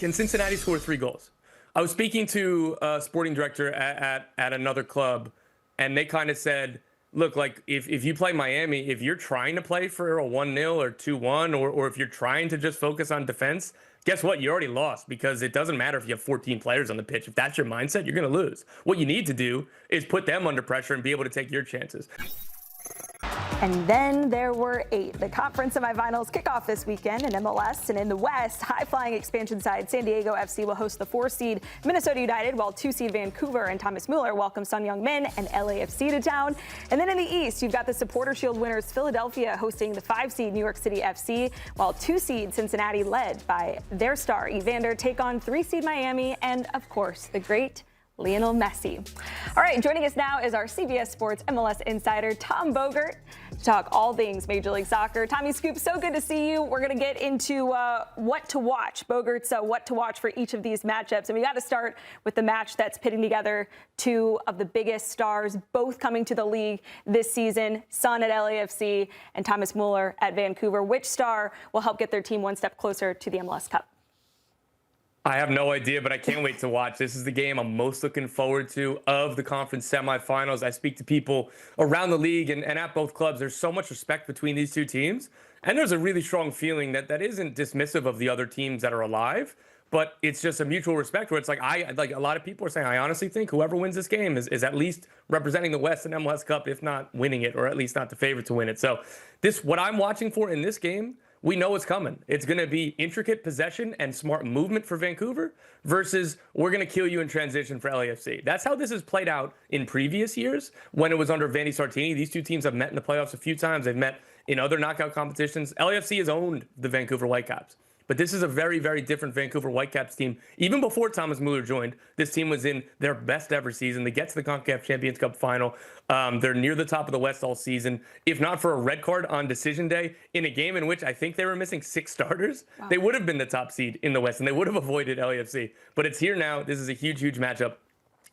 Can Cincinnati score 3 goals? I was speaking to a sporting director at another club, and they kind of said, look, like if you play Miami, if you're trying to play for a 1-0 or 2-1, or if you're trying to just focus on defense, guess what? You already lost, because it doesn't matter if you have 14 players on the pitch. If that's your mindset, you're going to lose. What you need to do is put them under pressure and be able to take your chances. And then there were 8. The conference semifinals kick off this weekend in MLS, and in the West, high-flying expansion side San Diego FC will host the 4-seed Minnesota United, while 2-seed Vancouver and Thomas Muller welcome Sun Heung-min and LAFC to town. And then in the East, you've got the Supporter Shield winners Philadelphia hosting the 5-seed New York City FC, while 2-seed Cincinnati, led by their star Evander, take on 3-seed Miami and, of course, the great Lionel Messi. All right, joining us now is our CBS Sports MLS insider, Tom Bogert, to talk all things Major League Soccer. Tommy Scoop, so good to see you. We're going to get into what to watch, Bogert's what to watch for each of these matchups. And we got to start with the match that's pitting together 2 of the biggest stars, both coming to the league this season, Sun at LAFC and Thomas Muller at Vancouver. Which star will help get their team one step closer to the MLS Cup? I have no idea, but I can't wait to watch. This is the game I'm most looking forward to of the conference semifinals. I speak to people around the league and at both clubs. There's so much respect between these 2 teams. And there's a really strong feeling that isn't dismissive of the other teams that are alive, but it's just a mutual respect where it's like a lot of people are saying, I honestly think whoever wins this game is at least representing the West in MLS Cup, if not winning it, or at least not the favorite to win it. So what I'm watching for in this game, we know it's coming. It's going to be intricate possession and smart movement for Vancouver versus we're going to kill you in transition for LAFC. That's how this has played out in previous years when it was under Vanni Sartini. These 2 teams have met in the playoffs a few times. They've met in other knockout competitions. LAFC has owned the Vancouver Whitecaps. But this is a very, very different Vancouver Whitecaps team. Even before Thomas Muller joined, this team was in their best ever season. They get to the CONCACAF Champions Cup final. They're near the top of the West all season. If not for a red card on decision day in a game in which I think they were missing 6 starters, wow, they would have been the top seed in the West, and they would have avoided LAFC. But it's here now. This is a huge, huge matchup.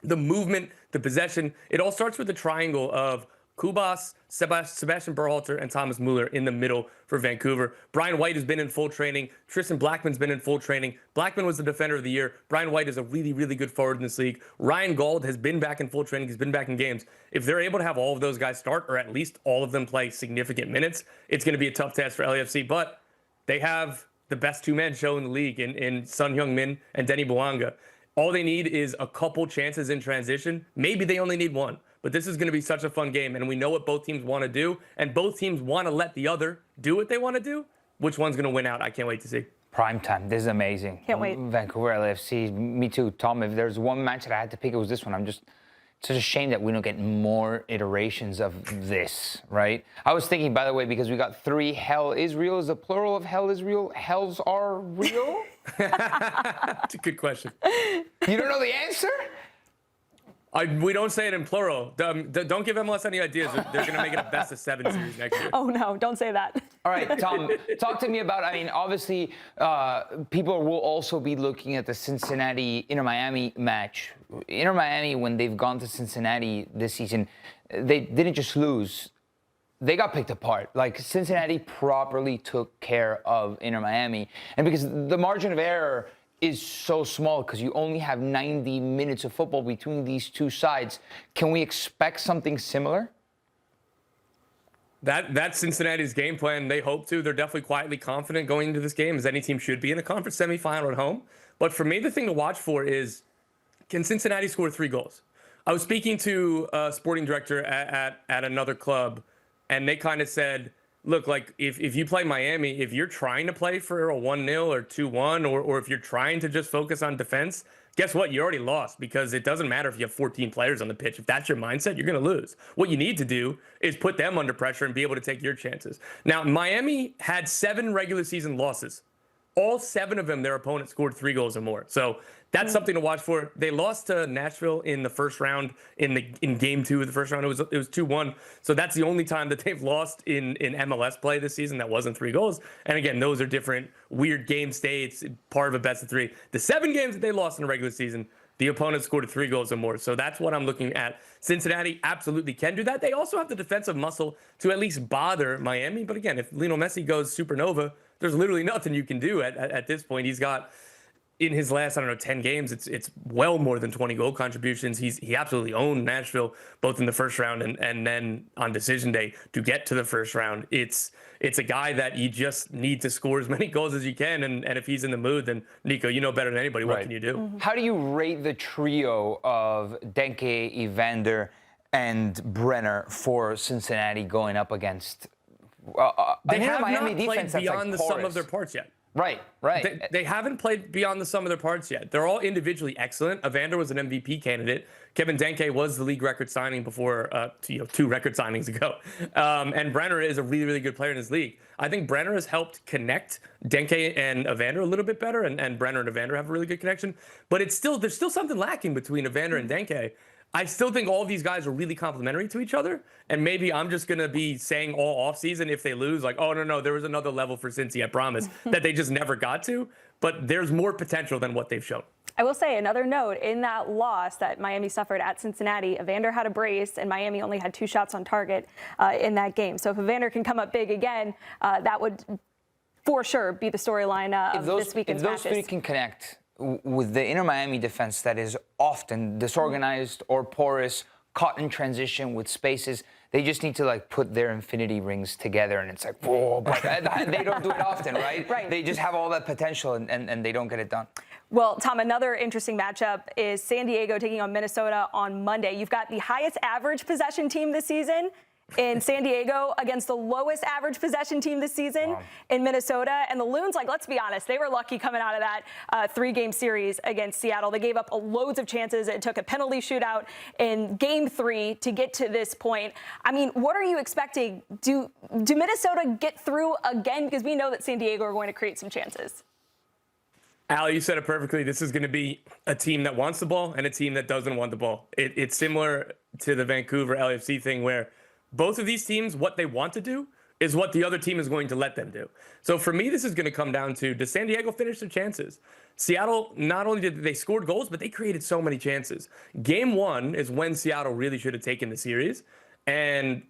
The movement, the possession, it all starts with the triangle of Kubas, Sebastian Berhalter, and Thomas Muller in the middle for Vancouver. Brian White has been in full training. Tristan Blackman's been in full training. Blackman was the defender of the year. Brian White is a really, really good forward in this league. Ryan Gauld has been back in full training. He's been back in games. If they're able to have all of those guys start, or at least all of them play significant minutes, it's going to be a tough task for LAFC. But they have the best 2-man show in the league in Sun Heung-min and Denny Bouanga. All they need is a couple chances in transition. Maybe they only need 1. But this is going to be such a fun game, and we know what both teams want to do, and both teams want to let the other do what they want to do. Which one's going to win out? I can't wait to see. Prime time. This is amazing. Can't wait. Vancouver LAFC. Me too, Tom. If there's one match that I had to pick, it was this one. It's such a shame that we don't get more iterations of this, right? I was thinking, by the way, because we got 3 Hell is Real. Is the plural of Hell is Real? Hells are real? That's a good question. You don't know the answer? We don't say it in plural. Don't give MLS any ideas. They're going to make it a best-of-7 series next year. Oh, no, don't say that. All right, Tom, talk to me about, obviously, people will also be looking at the Cincinnati-Inter Miami match. Inter Miami, when they've gone to Cincinnati this season, they didn't just lose. They got picked apart. Like, Cincinnati properly took care of Inter Miami. And because the margin of error is so small, because you only have 90 minutes of football between these 2 sides. Can we expect something similar? That's Cincinnati's game plan. They hope to. They're definitely quietly confident going into this game, as any team should be in a conference semifinal at home. But for me, the thing to watch for is, can Cincinnati score 3 goals? I was speaking to a sporting director at another club, and they kind of said, look, like if you play Miami, if you're trying to play for a 1-0 or 2-1, or if you're trying to just focus on defense, guess what? You already lost, because it doesn't matter if you have 14 players on the pitch. If that's your mindset, you're going to lose. What you need to do is put them under pressure and be able to take your chances. Now, Miami had 7 regular season losses. All 7 of them, their opponent scored 3 goals or more. So that's something to watch for. They lost to Nashville in the first round, in game 2 of the first round. It was 2-1. So that's the only time that they've lost in MLS play this season that wasn't 3 goals. And again, those are different weird game states, part of a best of 3. The 7 games that they lost in the regular season, the opponent scored 3 goals or more. So that's what I'm looking at. Cincinnati absolutely can do that. They also have the defensive muscle to at least bother Miami. But again, if Lionel Messi goes supernova, there's literally nothing you can do at this point. He's got in his last, 10 games, it's well more than 20 goal contributions. He absolutely owned Nashville, both in the first round and then on decision day to get to the first round. It's a guy that you just need to score as many goals as you can. And if he's in the mood, then Nico, you know better than anybody. What can you do? Mm-hmm. How do you rate the trio of Denke, Evander, and Brenner for Cincinnati going up against They have Miami not played defense that's beyond like the sum porous. of their parts yet. Right. They haven't played beyond the sum of their parts yet. They're all individually excellent. Evander was an MVP candidate. Kevin Denke was the league record signing before, 2 record signings ago. And Brenner is a really, really good player in his league. I think Brenner has helped connect Denke and Evander a little bit better, and Brenner and Evander have a really good connection. But there's still something lacking between Evander and Denke. I still think all of these guys are really complementary to each other. And maybe I'm just going to be saying all offseason if they lose, like, oh, no, there was another level for Cincy, I promise, that they just never got to. But there's more potential than what they've shown. I will say another note in that loss that Miami suffered at Cincinnati, Evander had a brace and Miami only had 2 shots on target in that game. So if Evander can come up big again, that would for sure be the storyline of this weekend's matches. If those 3 can connect with the Inter Miami defense that is often disorganized or porous, caught in transition with spaces, they just need to put their infinity rings together, and it's like, whoa, but they don't do it often, right? Right. They just have all that potential and they don't get it done. Well, Tom, another interesting matchup is San Diego taking on Minnesota on Monday. You've got the highest average possession team this season in San Diego against the lowest average possession team this season in Minnesota. And the Loons, let's be honest, they were lucky coming out of that 3-game series against Seattle. They gave up loads of chances. It took a penalty shootout in game 3 to get to this point. I mean, what are you expecting? Do Minnesota get through again? Because we know that San Diego are going to create some chances. Aly, you said it perfectly. This is going to be a team that wants the ball and a team that doesn't want the ball. It's similar to the Vancouver LAFC thing where both of these teams, what they want to do is what the other team is going to let them do. So for me, this is going to come down to, does San Diego finish their chances? Seattle, not only did they score goals, but they created so many chances. Game 1 is when Seattle really should have taken the series. And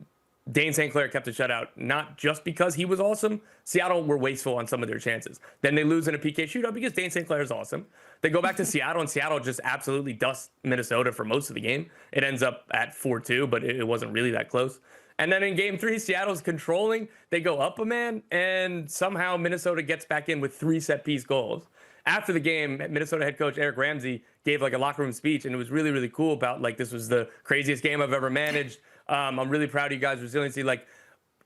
Dane St. Clair kept a shutout, not just because he was awesome. Seattle were wasteful on some of their chances. Then they lose in a PK shootout because Dane St. Clair is awesome. They go back to Seattle, and Seattle just absolutely dusts Minnesota for most of the game. It ends up at 4-2, but it wasn't really that close. And then in game 3, Seattle's controlling. They go up a man, and somehow Minnesota gets back in with 3 set-piece goals. After the game, Minnesota head coach Eric Ramsey gave a locker room speech, and it was really, really cool about this was the craziest game I've ever managed. I'm really proud of you guys' resiliency.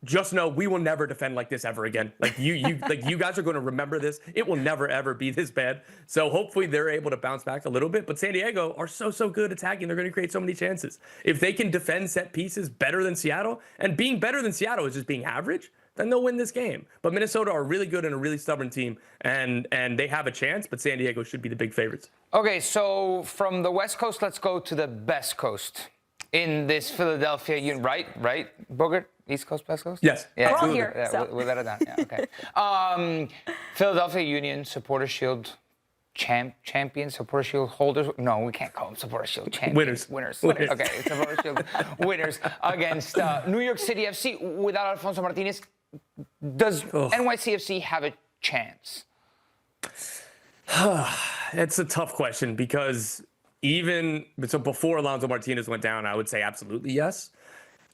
Just know we will never defend like this ever again. You guys are going to remember this. It will never ever be this bad. So hopefully they're able to bounce back a little bit. But San Diego are so good attacking. They're going to create so many chances. If they can defend set pieces better than Seattle, and being better than Seattle is just being average, then they'll win this game. But Minnesota are really good and a really stubborn team, and they have a chance. But San Diego should be the big favorites. Okay, so from the West Coast, let's go to the best coast in this Philadelphia Union, right, Bogert? East Coast, West Coast? Yes. Yeah, we're all here. Yeah, so. without a doubt. Yeah, okay. Philadelphia Union, Supporter Shield champions, Supporter Shield holders. No, we can't call them Supporter Shield champions. Winners. Okay, Supporter Shield winners against New York City FC without Alfonso Martinez. Does NYCFC have a chance? It's a tough question because before Alonso Martinez went down, I would say absolutely yes.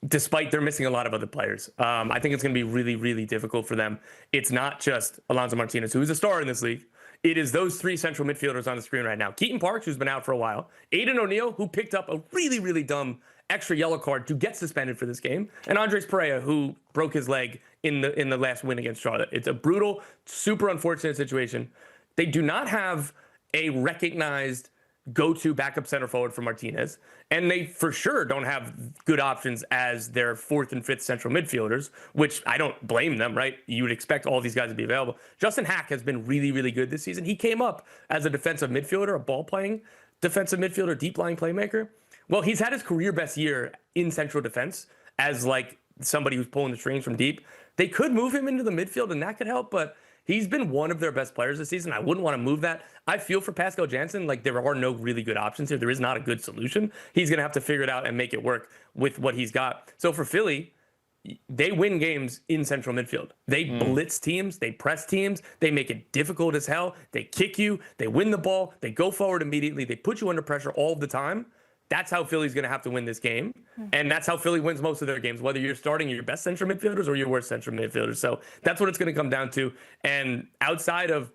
Despite they're missing a lot of other players. I think it's going to be really, really difficult for them. It's not just Alonso Martinez, who is a star in this league. It is those 3 central midfielders on the screen right now. Keaton Parks, who's been out for a while. Aiden O'Neill, who picked up a really, really dumb extra yellow card to get suspended for this game. And Andres Pereira, who broke his leg in the last win against Charlotte. It's a brutal, super unfortunate situation. They do not have a recognized go-to backup center forward for Martinez, and they for sure don't have good options as their 4th and 5th central midfielders, which I don't blame them, right? You would expect all these guys to be available. Justin Hack has been really, really good this season. He came up as a defensive midfielder, a ball-playing defensive midfielder, deep-lying playmaker. Well, he's had his career best year in central defense as somebody who's pulling the strings from deep. They could move him into the midfield, and that could help, but he's been one of their best players this season. I wouldn't want to move that. I feel for Pascal Jansen, there are no really good options here. There is not a good solution. He's going to have to figure it out and make it work with what he's got. So for Philly, they win games in central midfield. They blitz teams, they press teams, they make it difficult as hell. They kick you, they win the ball, they go forward immediately, they put you under pressure all the time. That's how Philly's going to have to win this game. And that's how Philly wins most of their games, whether you're starting your best central midfielders or your worst central midfielders. So that's what it's going to come down to. And outside of,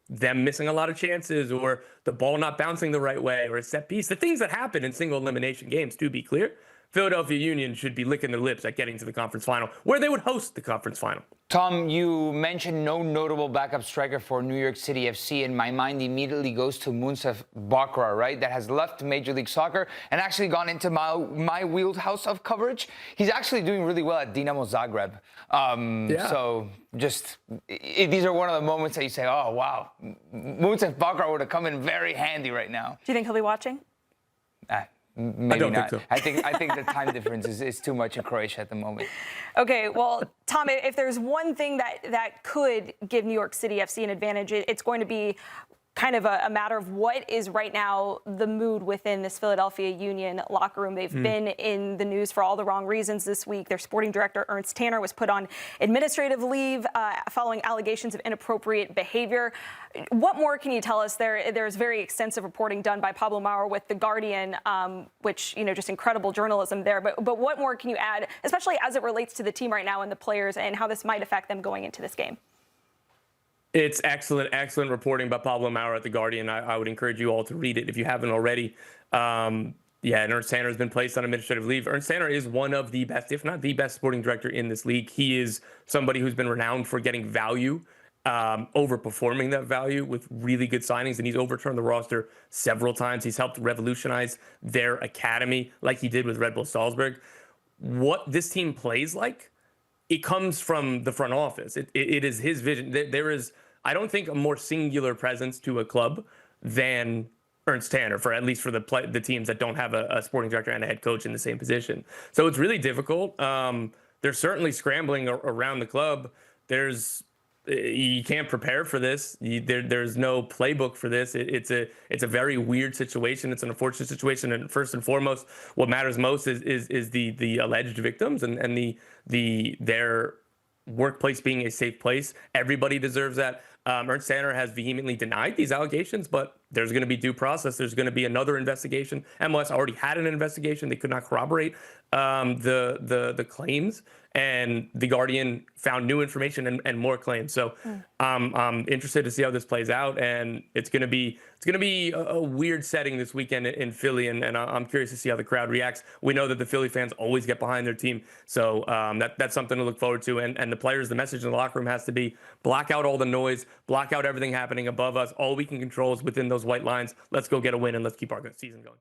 them missing a lot of chances or the ball not bouncing the right way or a set piece, the things that happen in single elimination games, to be clear, Philadelphia Union should be licking their lips at getting to the conference final, where they would host the conference final. Tom, you mentioned no notable backup striker for New York City FC, and my mind immediately goes to Moussa Bakra, right? That has left Major League Soccer and actually gone into my wheelhouse of coverage. He's actually doing really well at Dinamo Zagreb. So just, these are one of the moments that you say, oh, wow, Moussa Bakra would have come in very handy right now. Do you think he'll be watching? Maybe I don't not. think so. I think the time difference is too much in Croatia at the moment. Okay, well, Tom, if there's one thing that could give New York City FC an advantage, it's going to be kind of a matter of what is right now the mood within this Philadelphia Union locker room. They've been in the news for all the wrong reasons this week. Their sporting director, Ernst Tanner, was put on administrative leave following allegations of inappropriate behavior. What more can you tell us? There's very extensive reporting done by Pablo Maurer with The Guardian, which, just incredible journalism there. But what more can you add, especially as it relates to the team right now and the players and how this might affect them going into this game? It's excellent reporting by Pablo Maurer at The Guardian. I would encourage you all to read it if you haven't already. And Ernst Tanner has been placed on administrative leave. Ernst Tanner is one of the best, if not the best, sporting director in this league. He is somebody who's been renowned for getting value, overperforming that value with really good signings, and he's overturned the roster several times. He's helped revolutionize their academy like he did with Red Bull Salzburg. What this team plays like, it comes from the front office. It is his vision. There is, I don't think, a more singular presence to a club than Ernst Tanner, for at least for the teams that don't have a sporting director and a head coach in the same position. So it's really difficult. They're certainly scrambling around the club. You can't prepare for this. There's no playbook for this. It's a very weird situation. It's an unfortunate situation. And first and foremost, what matters most is the alleged victims and their workplace being a safe place. Everybody deserves that. Ernst Tanner has vehemently denied these allegations, but there's going to be due process. There's going to be another investigation. MLS already had an investigation. They could not corroborate the claims, and The Guardian found new information and more claims. So I'm interested to see how this plays out, and it's going to be a weird setting this weekend in Philly, and I'm curious to see how the crowd reacts. We know that the Philly fans always get behind their team, so that's something to look forward to. And the players, the message in the locker room has to be block out all the noise, block out everything happening above us. All we can control is within those white lines. Let's go get a win and let's keep our season going.